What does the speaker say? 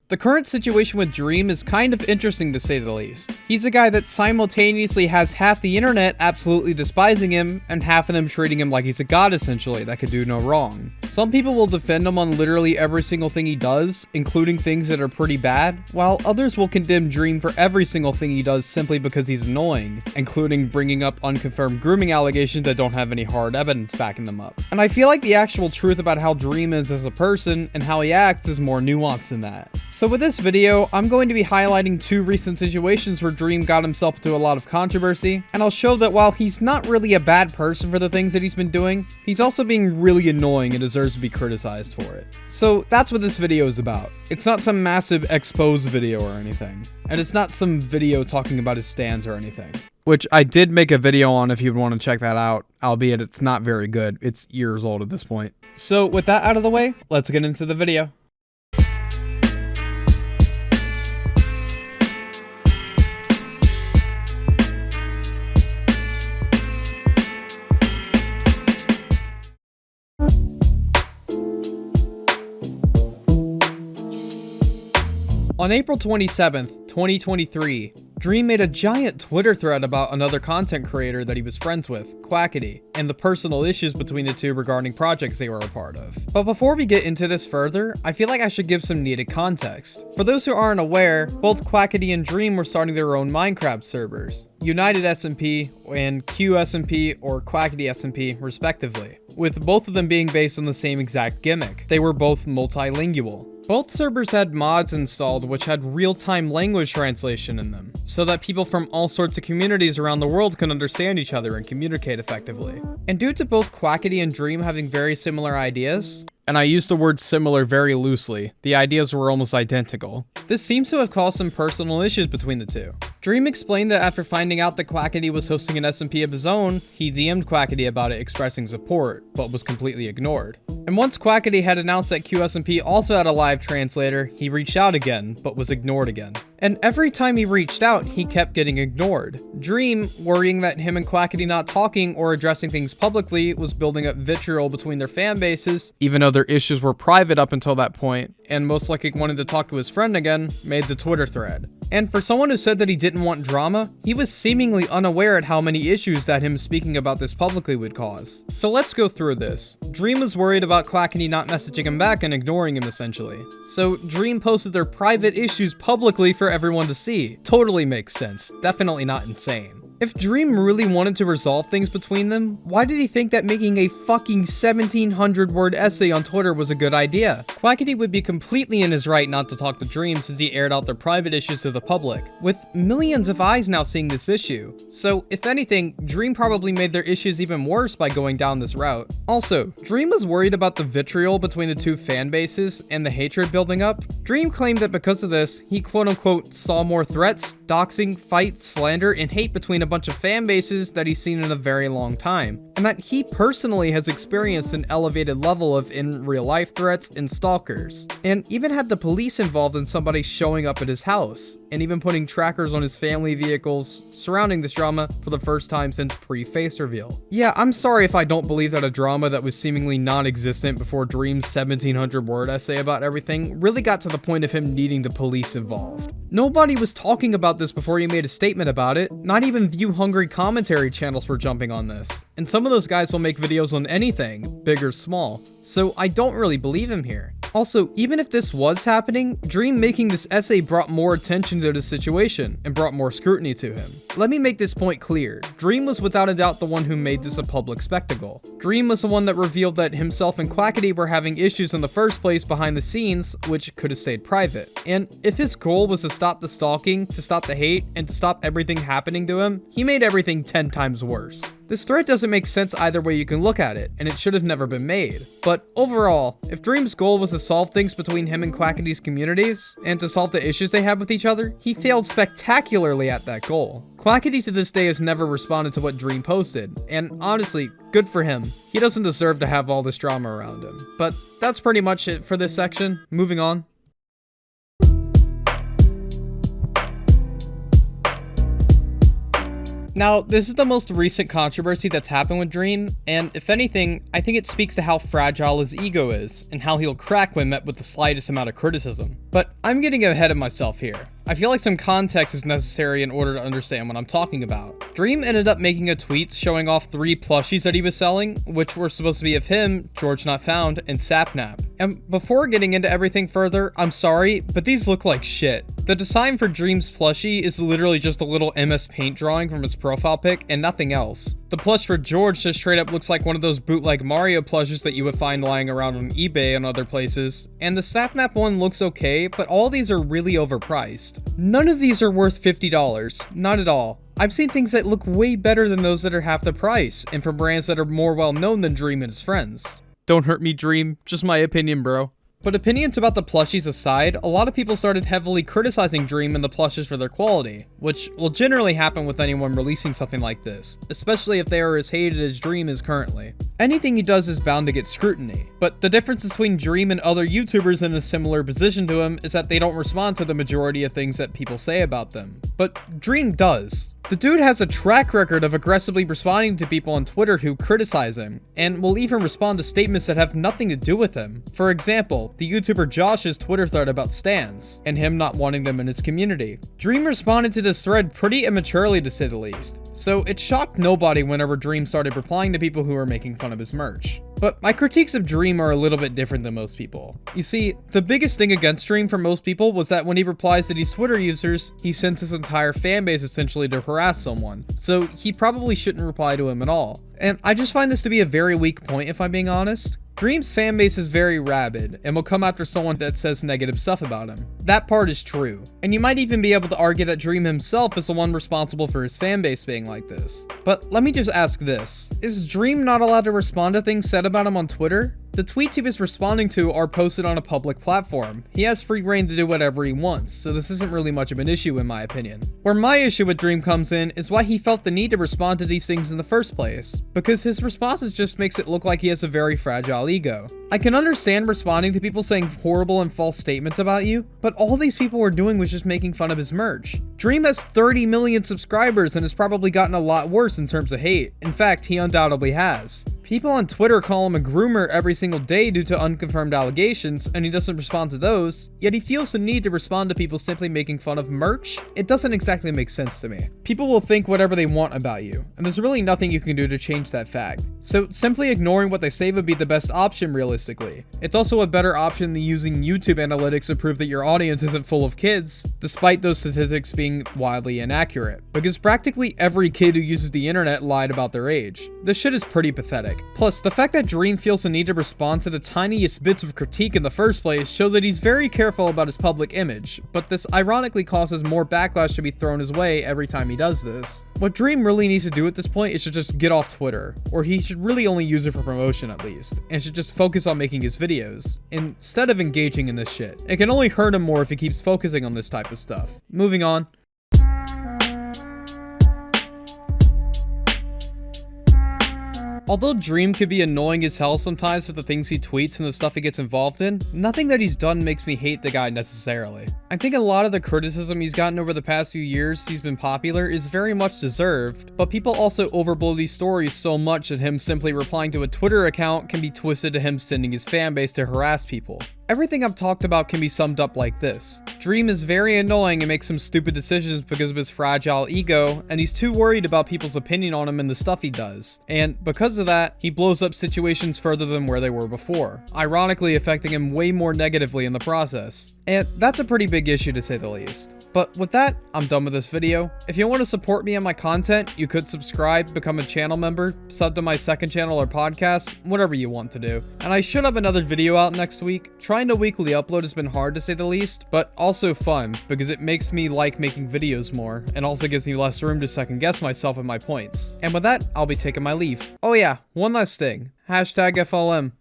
The current situation with Dream is kind of interesting to say the least. He's a guy that simultaneously has half the internet absolutely despising him, and half of them treating him like he's a god essentially that could do no wrong. Some people will defend him on literally every single thing he does, including things that are pretty bad, while others will condemn Dream for every single thing he does simply because he's annoying, including bringing up unconfirmed grooming allegations that don't have any hard evidence backing them up. And I feel like the actual truth about how Dream is as a person and how he acts is more nuanced than that. So with this video, I'm going to be highlighting two recent situations where Dream got himself into a lot of controversy, and I'll show that while he's not really a bad person for the things that he's been doing, he's also being really annoying and deserves to be criticized for it. So that's what this video is about. It's not some massive expose video or anything, and it's not some video talking about his stands or anything. Which I did make a video on if you'd want to check that out, albeit it's not very good. It's years old at this point. So with that out of the way, let's get into the video. On April 27th, 2023, Dream made a giant Twitter thread about another content creator that he was friends with, Quackity, and the personal issues between the two regarding projects they were a part of. But before we get into this further, I feel like I should give some needed context. For those who aren't aware, both Quackity and Dream were starting their own Minecraft servers, United SMP and QSMP or Quackity SMP respectively, with both of them being based on the same exact gimmick. They were both multilingual. Both servers had mods installed which had real-time language translation in them, so that people from all sorts of communities around the world can understand each other and communicate effectively. And due to both Quackity and Dream having very similar ideas, and I use the word similar very loosely, the ideas were almost identical, this seems to have caused some personal issues between the two. Dream explained that after finding out that Quackity was hosting an SMP of his own, he DM'd Quackity about it expressing support, but was completely ignored. And once Quackity had announced that QSMP also had a live translator, he reached out again, but was ignored again. And every time he reached out, he kept getting ignored. Dream, worrying that him and Quackity not talking or addressing things publicly was building up vitriol between their fan bases, even though their issues were private up until that point, and most likely wanted to talk to his friend again, made the Twitter thread. And for someone who said that he didn't want drama, he was seemingly unaware at how many issues that him speaking about this publicly would cause. So let's go through this. Dream was worried about Quackity not messaging him back and ignoring him essentially. So Dream posted their private issues publicly for everyone to see. Totally makes sense. Definitely not insane. If Dream really wanted to resolve things between them, why did he think that making a fucking 1700 word essay on Twitter was a good idea? Quackity would be completely in his right not to talk to Dream since he aired out their private issues to the public, with millions of eyes now seeing this issue. So if anything, Dream probably made their issues even worse by going down this route. Also, Dream was worried about the vitriol between the two fan bases and the hatred building up. Dream claimed that because of this, he quote-unquote saw more threats, doxing, fights, slander, and hate between a bunch of fan bases that he's seen in a very long time, and that he personally has experienced an elevated level of in real life threats and stalkers, and even had the police involved in somebody showing up at his house, and even putting trackers on his family vehicles surrounding this drama for the first time since pre-face reveal. Yeah, I'm sorry if I don't believe that a drama that was seemingly non-existent before Dream's 1700 word essay about everything really got to the point of him needing the police involved. Nobody was talking about this before he made a statement about it, not even view-hungry commentary channels were jumping on this, and some of those guys will make videos on anything, big or small, so I don't really believe him here. Also, even if this was happening, Dream making this essay brought more attention to the situation, and brought more scrutiny to him. Let me make this point clear, Dream was without a doubt the one who made this a public spectacle. Dream was the one that revealed that himself and Quackity were having issues in the first place behind the scenes, which could have stayed private. And if his goal was to stop the stalking, to stop the hate, and to stop everything happening to him, he made everything 10 times worse. This thread doesn't make sense either way you can look at it, and it should have never been made. But overall, if Dream's goal was to solve things between him and Quackity's communities, and to solve the issues they had with each other, he failed spectacularly at that goal. Quackity to this day has never responded to what Dream posted, and honestly, good for him. He doesn't deserve to have all this drama around him. But that's pretty much it for this section. Moving on. Now, this is the most recent controversy that's happened with Dream, and if anything, I think it speaks to how fragile his ego is, and how he'll crack when met with the slightest amount of criticism. But I'm getting ahead of myself here. I feel like some context is necessary in order to understand what I'm talking about. Dream ended up making a tweet showing off 3 plushies that he was selling, which were supposed to be of him, George Not Found, and Sapnap. And before getting into everything further, I'm sorry, but these look like shit. The design for Dream's plushie is literally just a little MS Paint drawing from his profile pic and nothing else. The plush for George just straight up looks like one of those bootleg Mario plushes that you would find lying around on eBay and other places, and the Sapnap one looks okay, but all these are really overpriced. None of these are worth $50, not at all. I've seen things that look way better than those that are half the price, and from brands that are more well known than Dream and his friends. Don't hurt me, Dream, just my opinion, bro. But opinions about the plushies aside, a lot of people started heavily criticizing Dream and the plushes for their quality, which will generally happen with anyone releasing something like this, especially if they are as hated as Dream is currently. Anything he does is bound to get scrutiny, but the difference between Dream and other YouTubers in a similar position to him is that they don't respond to the majority of things that people say about them. But Dream does. The dude has a track record of aggressively responding to people on Twitter who criticize him, and will even respond to statements that have nothing to do with him. For example, the YouTuber Josh's Twitter thread about stans, and him not wanting them in his community. Dream responded to this thread pretty immaturely to say the least, so it shocked nobody whenever Dream started replying to people who were making fun of his merch. But my critiques of Dream are a little bit different than most people. You see, the biggest thing against Dream for most people was that when he replies to these Twitter users, he sends his entire fanbase essentially to harass someone, so he probably shouldn't reply to him at all. And I just find this to be a very weak point if I'm being honest. Dream's fanbase is very rabid, and will come after someone that says negative stuff about him. That part is true, and you might even be able to argue that Dream himself is the one responsible for his fanbase being like this. But let me just ask this, is Dream not allowed to respond to things said about him on Twitter? The tweets he was responding to are posted on a public platform. He has free reign to do whatever he wants, so this isn't really much of an issue in my opinion. Where my issue with Dream comes in is why he felt the need to respond to these things in the first place, because his responses just makes it look like he has a very fragile ego. I can understand responding to people saying horrible and false statements about you, but all these people were doing was just making fun of his merch. Dream has 30 million subscribers and has probably gotten a lot worse in terms of hate. In fact, he undoubtedly has. People on Twitter call him a groomer every single day due to unconfirmed allegations, and he doesn't respond to those, yet he feels the need to respond to people simply making fun of merch? It doesn't exactly make sense to me. People will think whatever they want about you, and there's really nothing you can do to change that fact. So simply ignoring what they say would be the best option realistically. It's also a better option than using YouTube analytics to prove that your audience isn't full of kids, despite those statistics being wildly inaccurate. Because practically every kid who uses the internet lied about their age. This shit is pretty pathetic. Plus, the fact that Dream feels the need to respond to the tiniest bits of critique in the first place show that he's very careful about his public image, but this ironically causes more backlash to be thrown his way every time he does this. What Dream really needs to do at this point is to just get off Twitter, or he should really only use it for promotion at least, and should just focus on making his videos, instead of engaging in this shit. It can only hurt him more if he keeps focusing on this type of stuff. Moving on. Although Dream could be annoying as hell sometimes for the things he tweets and the stuff he gets involved in, nothing that he's done makes me hate the guy necessarily. I think a lot of the criticism he's gotten over the past few years he's been popular is very much deserved, but people also overblow these stories so much that him simply replying to a Twitter account can be twisted to him sending his fanbase to harass people. Everything I've talked about can be summed up like this. Dream is very annoying and makes some stupid decisions because of his fragile ego, and he's too worried about people's opinion on him and the stuff he does. And because of that, he blows up situations further than where they were before, ironically affecting him way more negatively in the process. And that's a pretty big issue to say the least. But with that, I'm done with this video. If you want to support me and my content, you could subscribe, become a channel member, sub to my second channel or podcast, whatever you want to do. And I should have another video out next week. Trying to weekly upload has been hard to say the least, but also fun, because it makes me like making videos more, and also gives me less room to second guess myself and my points. And with that, I'll be taking my leave. Oh yeah, one last thing. Hashtag FLM.